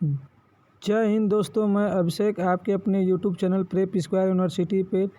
जय हिंद दोस्तों, मैं अभिषेक आपके अपने YouTube channel prep square university पे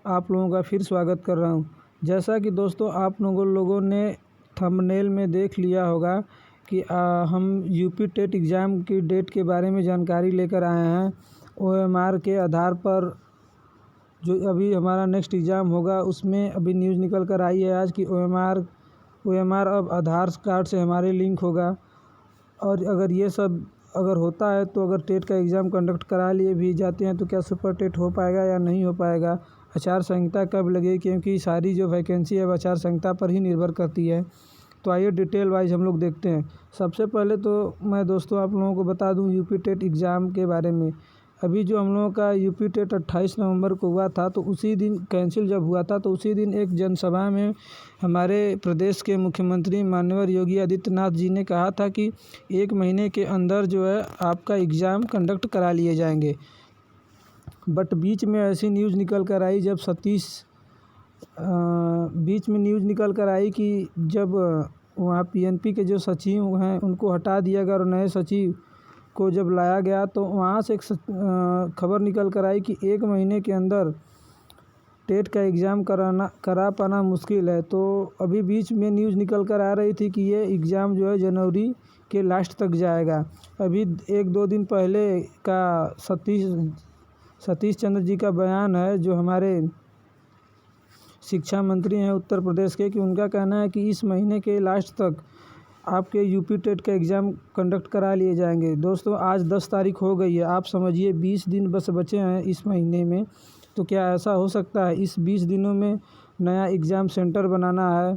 आप लोगों का फिर स्वागत कर रहा हूं। जैसा कि दोस्तों आप लोगों ने थंबनेल में देख लिया होगा कि हम यूपी टेट एग्ज़ाम की डेट के बारे में जानकारी लेकर आए हैं। ओएमआर के आधार पर जो अभी हमारा नेक्स्ट एग्ज़ाम होगा उसमें अभी न्यूज़ निकल कर आई है आज कि ओएमआर अब आधार कार्ड से हमारे लिंक होगा। और अगर ये सब होता है तो अगर टेट का एग्ज़ाम कंडक्ट करा लिए भी जाते हैं तो क्या सुपर टेट हो पाएगा या नहीं हो पाएगा, आचार संहिता कब लगेगी, क्योंकि सारी जो वैकेंसी है आचार संहिता पर ही निर्भर करती है। तो आइए डिटेल वाइज हम लोग देखते हैं। सबसे पहले तो मैं दोस्तों आप लोगों को बता दूं यूपी टेट एग्ज़ाम के बारे में। अभी जो हम लोगों का यूपी टेट 28 नवंबर को हुआ था, तो उसी दिन कैंसिल जब हुआ था तो उसी दिन एक जनसभा में हमारे प्रदेश के मुख्यमंत्री माननीय योगी आदित्यनाथ जी ने कहा था कि 1 महीने के अंदर जो है आपका एग्ज़ाम कंडक्ट करा लिए जाएंगे। बट बीच में ऐसी न्यूज़ निकल कर आई बीच में न्यूज़ निकल कर आई कि जब वहाँ पीएनपी के जो सचिव हैं उनको हटा दिया गया और नए सचिव को जब लाया गया तो वहाँ से एक खबर निकल कर आई कि 1 महीने के अंदर टेट का एग्ज़ाम करा पाना मुश्किल है। तो अभी बीच में न्यूज़ निकल कर आ रही थी कि ये एग्ज़ाम जो है जनवरी के लास्ट तक जाएगा। अभी 1-2 दिन पहले का सतीश चंद्र जी का बयान है, जो हमारे शिक्षा मंत्री हैं उत्तर प्रदेश के, कि उनका कहना है कि इस महीने के लास्ट तक आपके यूपी टेट का एग्ज़ाम कंडक्ट करा लिए जाएंगे। दोस्तों आज 10 तारीख हो गई है, आप समझिए 20 दिन बस बचे हैं इस महीने में। तो क्या ऐसा हो सकता है इस 20 दिनों में नया एग्ज़ाम सेंटर बनाना है,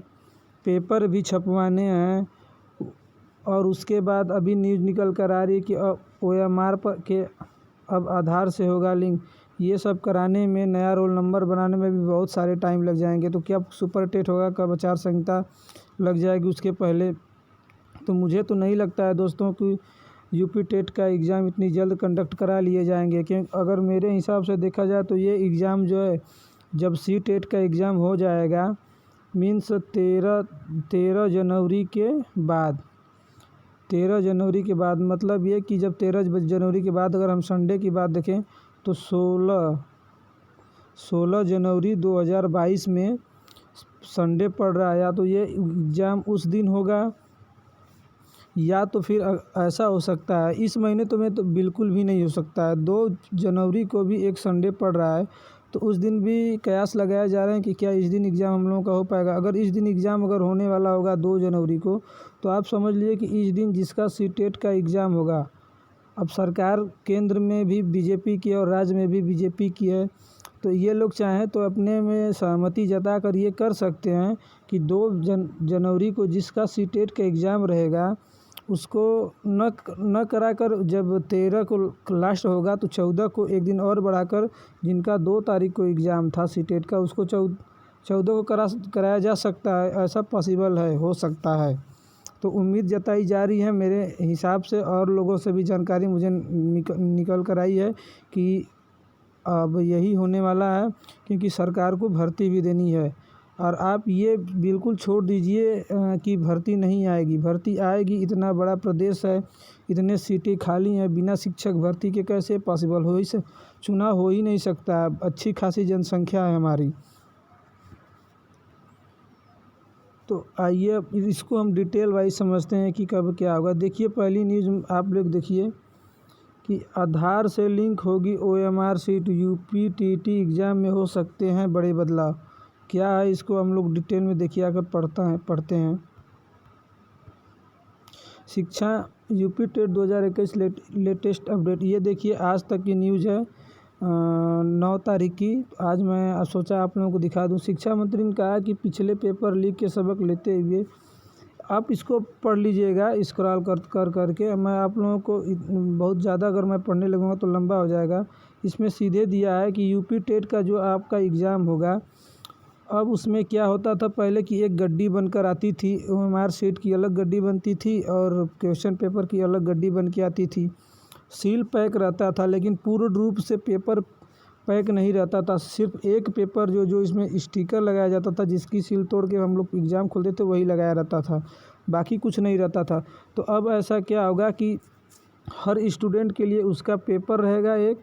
पेपर भी छपवाने हैं, और उसके बाद अभी न्यूज़ निकल कर आ रही है कि ओएमआर पर के अब आधार से होगा लिंक। ये सब कराने में, नया रोल नंबर बनाने में भी बहुत सारे टाइम लग जाएंगे। तो क्या सुपर टेट होगा, कब आचार संहिता लग जाएगी उसके पहले। तो मुझे तो नहीं लगता है दोस्तों कि यूपी टेट का एग्ज़ाम इतनी जल्द कंडक्ट करा लिए जाएंगे, क्योंकि अगर मेरे हिसाब से देखा जाए तो ये एग्ज़ाम जो है जब सी टेट का एग्ज़ाम हो जाएगा मीन्स 13 जनवरी के बाद 13 जनवरी के बाद मतलब ये कि जब 13 जनवरी के बाद अगर हम संडे की बात देखें तो 16 जनवरी 2022 में संडे पड़ रहा है। या तो ये एग्ज़ाम उस दिन होगा या तो फिर ऐसा हो सकता है इस महीने तो में तो बिल्कुल भी नहीं हो सकता है। 2 जनवरी को भी एक संडे पड़ रहा है, तो उस दिन भी कयास लगाया जा रहे हैं कि क्या इस दिन एग्ज़ाम हम लोगों का हो पाएगा। अगर इस दिन एग्ज़ाम अगर होने वाला होगा 2 जनवरी को, तो आप समझ लिए कि इस दिन जिसका सी टेट का एग्ज़ाम होगा, अब सरकार केंद्र में भी बीजेपी की और राज्य में भी बीजेपी की है, तो ये लोग चाहें तो अपने में सहमति जता कर ये कर सकते हैं कि 2 जनवरी को जिसका सी टेट का एग्ज़ाम रहेगा उसको न कराकर जब 13 को लास्ट होगा तो 14 को एक दिन और बढ़ाकर, जिनका 2 तारीख को एग्ज़ाम था सी टेट का, उसको 14 को कराया जा सकता है। ऐसा पॉसिबल है, हो सकता है। तो उम्मीद जताई जा रही है मेरे हिसाब से, और लोगों से भी जानकारी मुझे निकल कर आई है कि अब यही होने वाला है, क्योंकि सरकार को भर्ती भी देनी है। और आप ये बिल्कुल छोड़ दीजिए कि भर्ती नहीं आएगी, भर्ती आएगी। इतना बड़ा प्रदेश है, इतने सीटें खाली हैं, बिना शिक्षक भर्ती के कैसे पॉसिबल हो, इसे चुनाव हो ही नहीं सकता। अच्छी खासी जनसंख्या है हमारी। तो आइए इसको हम डिटेल वाइज समझते हैं कि कब क्या होगा। देखिए पहली न्यूज़ आप लोग देखिए कि आधार से लिंक होगी OMR sheet, UP TT exam में हो सकते हैं बड़े बदलाव। क्या है इसको हम लोग डिटेल में देखिए आकर पढ़ते हैं। शिक्षा यूपी टेट 2021 लेटेस्ट अपडेट। ये देखिए आज तक की न्यूज़ है 9 तारीख की। आज मैं सोचा आप लोगों को दिखा दूं। शिक्षा मंत्री ने कहा कि पिछले पेपर लीक के सबक लेते हुए, आप इसको पढ़ लीजिएगा स्क्रॉल कर करके। मैं आप लोगों को बहुत ज़्यादा अगर मैं पढ़ने लगूँगा तो लंबा हो जाएगा। इसमें सीधे दिया है कि यूपी टेट का जो आपका एग्ज़ाम होगा, अब उसमें क्या होता था पहले कि एक गड्डी बनकर आती थी, ओएमआर सीट की अलग गड्डी बनती थी और क्वेश्चन पेपर की अलग गड्डी बन के आती थी। सील पैक रहता था, लेकिन पूर्ण रूप से पेपर पैक नहीं रहता था। सिर्फ एक पेपर जो इसमें स्टिकर लगाया जाता था, जिसकी सील तोड़ के हम लोग एग्ज़ाम खोलते थे, वही लगाया रहता था, बाकी कुछ नहीं रहता था। तो अब ऐसा क्या होगा कि हर स्टूडेंट के लिए उसका पेपर रहेगा एक,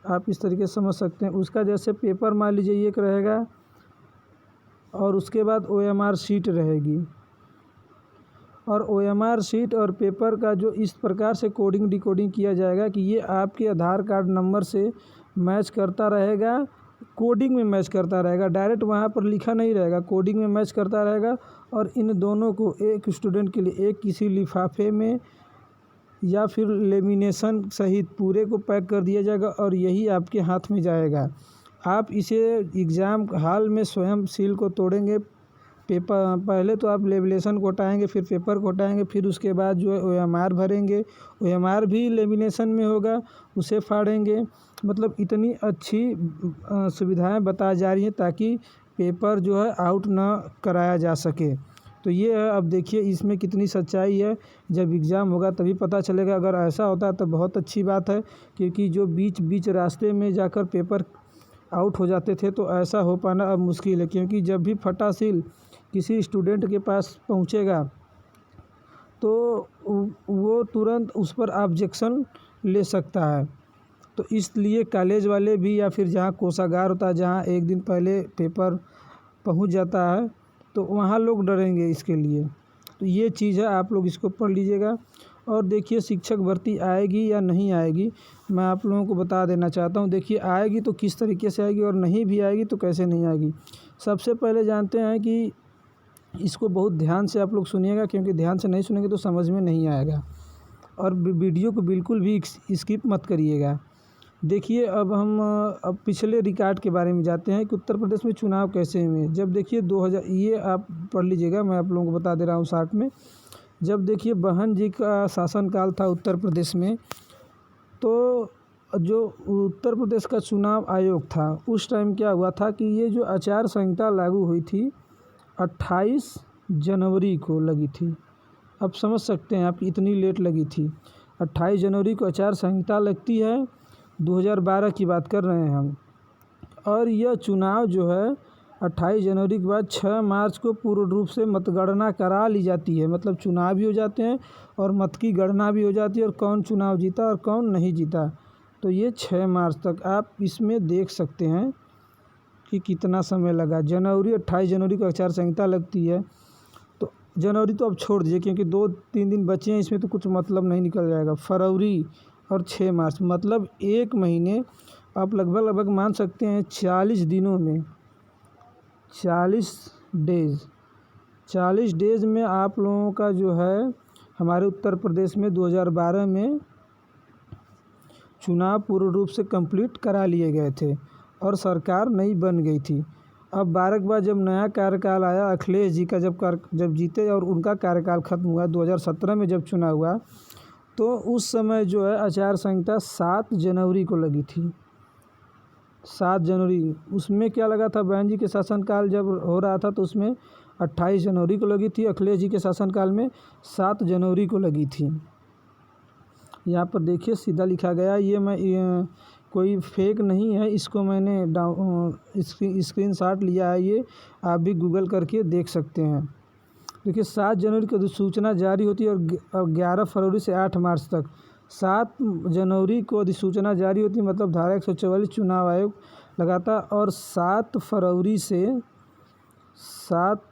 आप इस तरीके से समझ सकते हैं। उसका जैसे पेपर मान लीजिए एक रहेगा और उसके बाद OMR शीट रहेगी। और OMR शीट और पेपर का जो इस प्रकार से कोडिंग डिकोडिंग किया जाएगा कि ये आपके आधार कार्ड नंबर से मैच करता रहेगा, कोडिंग में मैच करता रहेगा, डायरेक्ट वहाँ पर लिखा नहीं रहेगा, कोडिंग में मैच करता रहेगा। और इन दोनों को एक स्टूडेंट के लिए एक किसी लिफाफे में या फिर लेमिनेशन सहित पूरे को पैक कर दिया जाएगा और यही आपके हाथ में जाएगा। आप इसे एग्ज़ाम हॉल में स्वयं सील को तोड़ेंगे। पेपर पहले तो आप लेमिनेशन को हटाएँगे, फिर पेपर को हटाएँगे, फिर उसके बाद जो है OMR भरेंगे। OMR भी लेमिनेशन में होगा, उसे फाड़ेंगे। मतलब इतनी अच्छी सुविधाएं बताई जा रही हैं ताकि पेपर जो है आउट ना कराया जा सके। तो ये है, अब देखिए इसमें कितनी सच्चाई है। जब एग्ज़ाम होगा तभी पता चलेगा। अगर ऐसा होता है तो बहुत अच्छी बात है, क्योंकि जो बीच बीच रास्ते में जाकर पेपर आउट हो जाते थे तो ऐसा हो पाना अब मुश्किल है। क्योंकि जब भी फटा सील किसी स्टूडेंट के पास पहुंचेगा तो वो तुरंत उस पर ऑब्जेक्शन ले सकता है। तो इसलिए कॉलेज वाले भी या फिर जहाँ कोषागार होता है, जहाँ एक दिन पहले पेपर पहुंच जाता है, तो वहाँ लोग डरेंगे इसके लिए। तो ये चीज़ है, आप लोग इसको पढ़ लीजिएगा। और देखिए शिक्षक भर्ती आएगी या नहीं आएगी, मैं आप लोगों को बता देना चाहता हूँ। देखिए आएगी तो किस तरीके से आएगी और नहीं भी आएगी तो कैसे नहीं आएगी। सबसे पहले जानते हैं कि इसको बहुत ध्यान से आप लोग सुनिएगा, क्योंकि ध्यान से नहीं सुनेंगे तो समझ में नहीं आएगा। और वीडियो को बिल्कुल भी स्किप मत करिएगा। देखिए अब पिछले रिकॉर्ड के बारे में जाते हैं कि उत्तर प्रदेश में चुनाव कैसे हुए। जब देखिए 2000, ये आप पढ़ लीजिएगा, मैं आप लोगों को बता दे रहा हूँ शॉर्ट में। जब देखिए बहन जी का शासनकाल था उत्तर प्रदेश में, तो जो उत्तर प्रदेश का चुनाव आयोग था उस टाइम क्या हुआ था कि ये जो आचार संहिता लागू हुई थी 28 जनवरी को लगी थी। अब समझ सकते हैं आप इतनी लेट लगी थी। 28 जनवरी को आचार संहिता लगती है, 2012 की बात कर रहे हैं हम। और यह चुनाव जो है 28 जनवरी के बाद 6 मार्च को पूर्ण रूप से मतगणना करा ली जाती है। मतलब चुनाव भी हो जाते हैं और मत की गणना भी हो जाती है और कौन चुनाव जीता और कौन नहीं जीता। तो ये 6 मार्च तक आप इसमें देख सकते हैं कि कितना समय लगा। 28 जनवरी को आचार संहिता लगती है। तो जनवरी तो अब छोड़ दीजिए, क्योंकि 2-3 दिन बचे हैं, इसमें तो कुछ मतलब नहीं निकल जाएगा। फरवरी और 6 मार्च, मतलब 1 महीने आप लगभग मान सकते हैं 40 दिनों में 40 डेज़ में आप लोगों का जो है हमारे उत्तर प्रदेश में 2012 में चुनाव पूर्ण रूप से कंप्लीट करा लिए गए थे और सरकार नई बन गई थी। अब 12 के बाद जब नया कार्यकाल आया अखिलेश जी का, जब जीते और उनका कार्यकाल ख़त्म हुआ 2017 में जब चुनाव हुआ, तो उस समय जो है आचार संहिता 7 जनवरी को लगी थी। 7 जनवरी, उसमें क्या लगा था, बहन जी के शासनकाल जब हो रहा था तो उसमें 28 जनवरी को लगी थी। अखिलेश जी के शासनकाल में 7 जनवरी को लगी थी। यहाँ पर देखिए सीधा लिखा गया, ये कोई फेक नहीं है, इसको मैंने स्क्रीनशॉट लिया है। ये आप भी गूगल करके देख सकते हैं। देखिए 7 जनवरी को अधिसूचना जारी होती है और 11 फरवरी से 8 मार्च तक 7 जनवरी को अधिसूचना जारी होती है। मतलब धारा 144 चुनाव आयोग लगाता और 7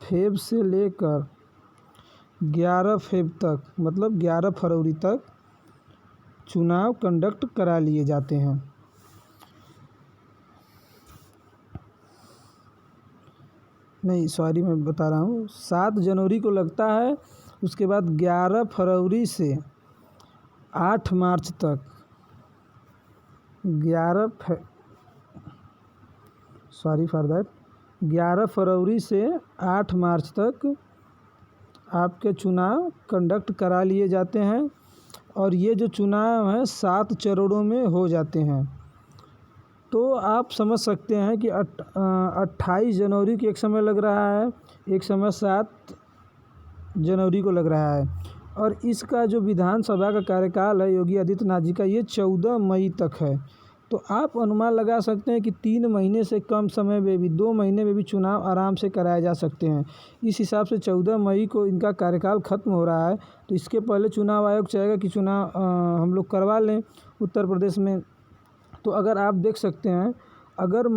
फेब से लेकर 11 फेब तक, मतलब 11 फरवरी तक चुनाव कंडक्ट करा लिए जाते हैं। नहीं सॉरी, मैं बता रहा हूँ 7 जनवरी को लगता है, उसके बाद 11 फरवरी से 8 मार्च तक 11 फरवरी से 8 मार्च तक आपके चुनाव कंडक्ट करा लिए जाते हैं। और ये जो चुनाव है 7 चरणों में हो जाते हैं। तो आप समझ सकते हैं कि 28 जनवरी को एक समय लग रहा है, एक समय 7 जनवरी को लग रहा है। और इसका जो विधानसभा का कार्यकाल है योगी आदित्यनाथ जी का, ये 14 मई तक है। तो आप अनुमान लगा सकते हैं कि 3 महीने से कम समय में भी 2 महीने में भी चुनाव आराम से कराए जा सकते हैं। इस हिसाब से 14 मई को इनका कार्यकाल ख़त्म हो रहा है, तो इसके पहले चुनाव आयोग चाहेगा कि चुनाव हम लोग करवा लें उत्तर प्रदेश में। तो अगर आप देख सकते हैं, अगर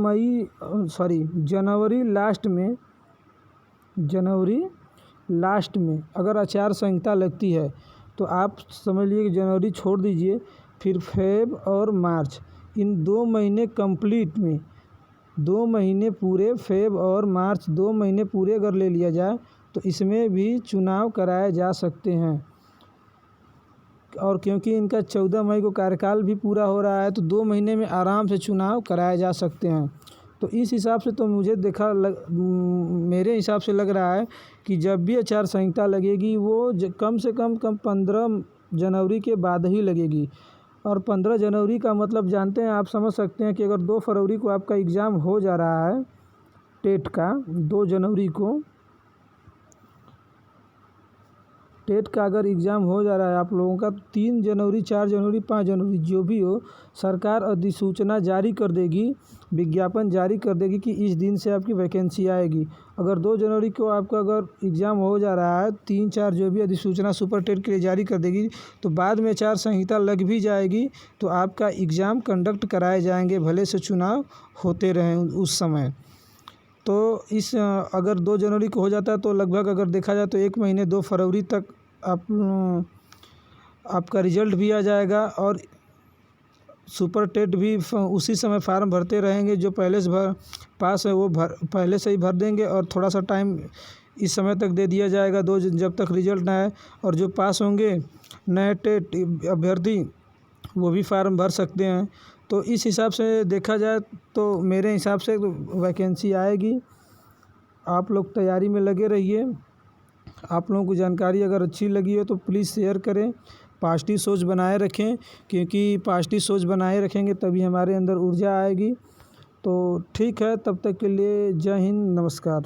जनवरी लास्ट में अगर आचार संहिता लगती है, तो आप समझ लीजिए कि जनवरी छोड़ दीजिए, फिर फेब और मार्च, इन 2 महीने कंप्लीट में 2 महीने पूरे, फेब और मार्च 2 महीने पूरे अगर ले लिया जाए तो इसमें भी चुनाव कराए जा सकते हैं। और क्योंकि इनका 14 मई को कार्यकाल भी पूरा हो रहा है, तो 2 महीने में आराम से चुनाव कराए जा सकते हैं। तो इस हिसाब से तो मुझे मेरे हिसाब से लग रहा है कि जब भी आचार संहिता लगेगी वो कम से कम 15 जनवरी के बाद ही लगेगी। और 15 जनवरी का मतलब जानते हैं, आप समझ सकते हैं कि अगर 2 फरवरी को आपका एग्ज़ाम हो जा रहा है टेट का, 2 जनवरी को टेट का अगर एग्ज़ाम हो जा रहा है आप लोगों का, 3 जनवरी 4 जनवरी 5 जनवरी जो भी हो, सरकार अधिसूचना जारी कर देगी, विज्ञापन जारी कर देगी कि इस दिन से आपकी वैकेंसी आएगी। अगर 2 जनवरी को आपका अगर एग्ज़ाम हो जा रहा है, 3-4 जो भी अधिसूचना सुपर टेट के लिए जारी कर देगी, तो बाद में आचार संहिता लग भी जाएगी तो आपका एग्ज़ाम कंडक्ट कराए जाएंगे, भले से चुनाव होते रहें उस समय। तो अगर 2 जनवरी को हो जाता है तो लगभग अगर देखा जाए तो 1 महीने 2 फरवरी तक आपका रिज़ल्ट भी आ जाएगा और सुपर टेट भी उसी समय फार्म भरते रहेंगे। जो पहले से पास है वो पहले से ही भर देंगे और थोड़ा सा टाइम इस समय तक दे दिया जाएगा जब तक रिज़ल्ट ना आए। और जो पास होंगे नए टेट अभ्यर्थी वो भी फार्म भर सकते हैं। तो इस हिसाब से देखा जाए तो मेरे हिसाब से वैकेंसी आएगी। आप लोग तैयारी में लगे रहिए। आप लोगों को जानकारी अगर अच्छी लगी हो तो प्लीज़ शेयर करें, पॉजिटिव सोच बनाए रखें, क्योंकि पॉजिटिव सोच बनाए रखेंगे तभी हमारे अंदर ऊर्जा आएगी। तो ठीक है, तब तक के लिए जय हिंद, नमस्कार।